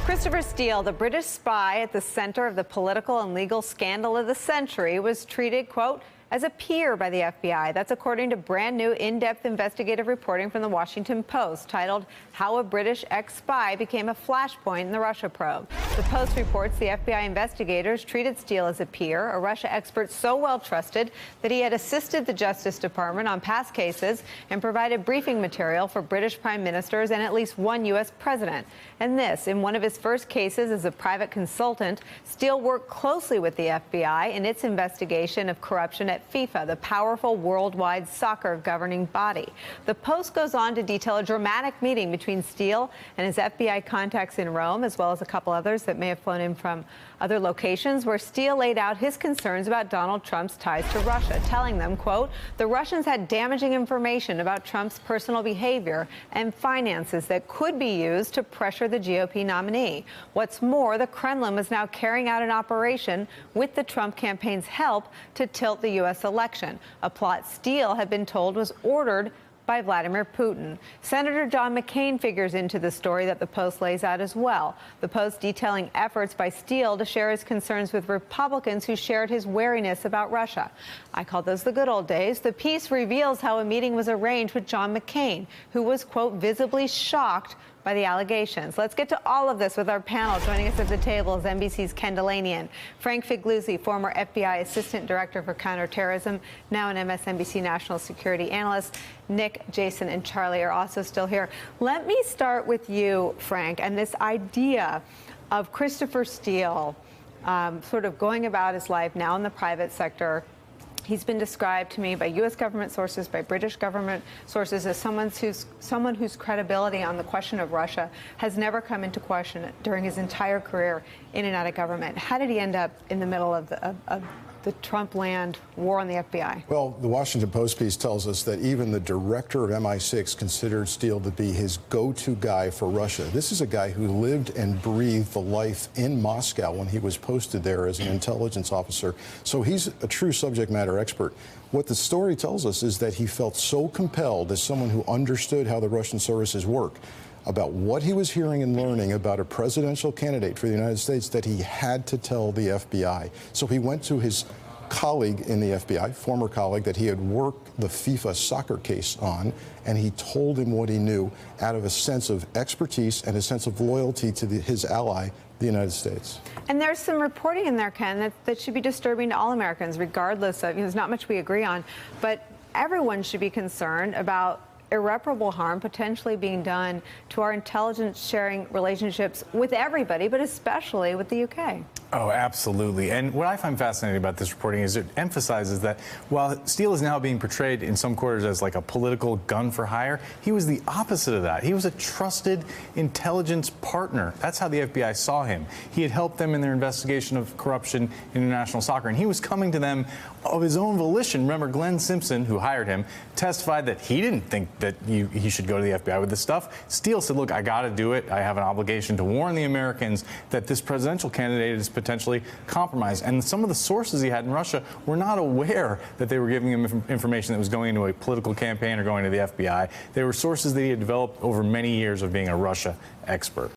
Christopher Steele, the British spy at the center of the political and legal scandal of the century, was treated, quote, as a peer by the FBI. That's according to brand new in-depth investigative reporting from the Washington Post titled How a British Ex-Spy Became a Flashpoint in the Russia Probe. The Post reports the FBI investigators treated Steele as a peer, a Russia expert so well trusted that he had assisted the Justice Department on past cases and provided briefing material for British prime ministers and at least one U.S. president. And this, in one of his first cases as a private consultant, Steele worked closely with the FBI in its investigation of corruption at FIFA, the powerful worldwide soccer governing body. The Post goes on to detail a dramatic meeting between Steele and his FBI contacts in Rome, as well as a couple others that may have flown in from other locations, where Steele laid out his concerns about Donald Trump's ties to Russia, telling them, quote, the Russians had damaging information about Trump's personal behavior and finances that could be used to pressure the GOP nominee. What's more, the Kremlin was now carrying out an operation with the Trump campaign's help to tilt the U.S. election, a plot Steele had been told was ordered by Vladimir Putin. Senator John McCain figures into the story that the Post lays out as well. The Post detailing efforts by Steele to share his concerns with Republicans who shared his wariness about Russia. I call those the good old days. The piece reveals how a meeting was arranged with John McCain, who was, quote, visibly shocked by the allegations. Let's get to all of this with our panel. Joining us at the table is NBC's Ken Dilanian, Frank Figliuzzi, former FBI Assistant Director for Counterterrorism, now an MSNBC National Security Analyst. Nick, Jason, and Charlie are also still here. Let me start with you, Frank, and this idea of Christopher Steele sort of going about his life now in the private sector. He's been described to me by U.S. government sources, by British government sources, as someone whose credibility on the question of Russia has never come into question during his entire career in and out of government. How did he end up in the middle of the Trump-land war on the FBI? Well, the Washington Post piece tells us that even the director of MI6 considered Steele to be his go-to guy for Russia. This is a guy who lived and breathed the life in Moscow when he was posted there as an intelligence officer. So he's a true subject matter expert. What the story tells us is that he felt so compelled, as someone who understood how the Russian services work, about what he was hearing and learning about a presidential candidate for the United States, that he had to tell the FBI. So he went to his colleague in the FBI, former colleague that he had worked the FIFA soccer case on, and he told him what he knew out of a sense of expertise and a sense of loyalty to his ally, the United States. And there's some reporting in there, Ken, that should be disturbing to all Americans, regardless of, there's not much we agree on, but everyone should be concerned about irreparable harm potentially being done to our intelligence sharing relationships with everybody, but especially with the UK. Oh, absolutely. And what I find fascinating about this reporting is it emphasizes that while Steele is now being portrayed in some quarters as like a political gun for hire, he was the opposite of that. He was a trusted intelligence partner. That's how the FBI saw him. He had helped them in their investigation of corruption in international soccer, and he was coming to them of his own volition. Remember, Glenn Simpson, who hired him, testified that he didn't think that he should go to the FBI with this stuff. Steele said, look, I got to do it. I have an obligation to warn the Americans that this presidential candidate is potentially compromised. And some of the sources he had in Russia were not aware that they were giving him information that was going into a political campaign or going to the FBI. They were sources that he had developed over many years of being a Russia expert.